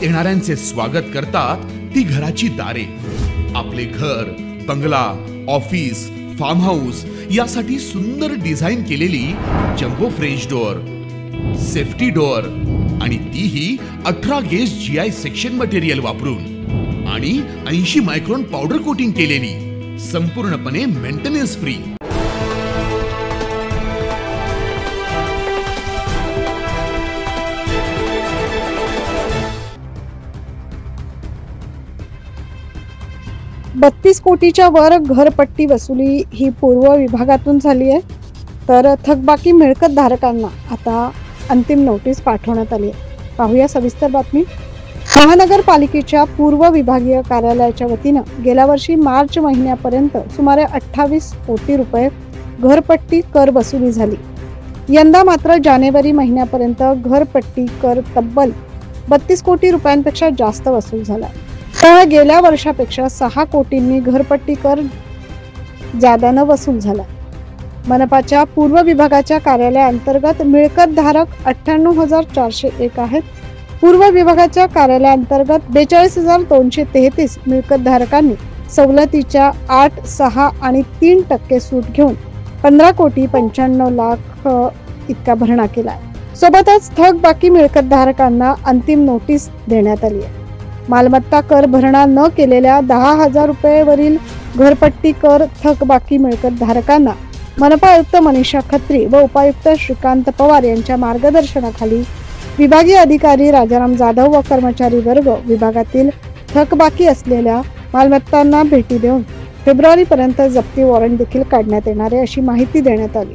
येणाऱ्यांचे स्वागत करतात ती घराची दारे। आपले घर, बंगला, ऑफिस, फार्म हाऊस यासाठी सुंदर डिझाईन केलेली jumbo French door, safety door आणि तीही 18 गेज GI सेक्शन मटेरियल वापरून आणि 80 मायक्रॉन पावडर कोटिंग केलेली, संपूर्णपणे मेंटेनन्स फ्री। ₹32 कोटीच्या वर घरपट्टी वसुली ही पूर्व विभागातून झाली आहे, तर थकबाकी मिळकत धारकांना आता अंतिम नोटीस पाठवण्यात आली आहे। पाहूया सविस्तर बातमी। महानगरपालिकेच्या पूर्व विभागीय कार्यालयाच्या वतीनं गेल्या वर्षी मार्च महिन्यापर्यंत सुमारे 28 कोटी रुपये घरपट्टी कर वसुली झाली। यंदा मात्र जानेवारी महिन्यापर्यंत घरपट्टी कर तब्बल 32 कोटी रुपयांपेक्षा जास्त वसूल झाला। तर गेल्या वर्षापेक्षा 6 कोटींनी घरपट्टी कर जादानं वसूल झाला। मनपाच्या पूर्व विभागाच्या कार्यालयाअंतर्गत मिळकत धारक 98,401 आहेत। पूर्व विभागाच्या कार्यालयाअंतर्गत 42,233 मिळकत धारकांनी सवलतीच्या 8, 6 आणि 3% सूट घेऊन 15 कोटी 95 लाख इतका भरणा केला। सोबतच थकबाकी मिळकत धारकांना अंतिम नोटीस देण्यात आली आहे। मालमत्ता कर भरणा न केलेल्या 10,000 रुपये वरील घरपट्टी कर थकबाकी मिळकत धारकांना मनपा आयुक्त मनीषा खत्री व उपायुक्त श्रीकांत पवार यांच्या मार्गदर्शनाखाली विभागीय अधिकारी राजाराम जाधव व कर्मचारी वर्ग विभागातील थकबाकी असलेल्या मालमत्तांना भेटी देऊन फेब्रुवारी पर्यंत जप्ती वॉरंट देखील काढण्यात येणार आहे अशी माहिती देण्यात आली।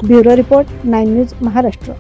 Bureau report 9 news Maharashtra.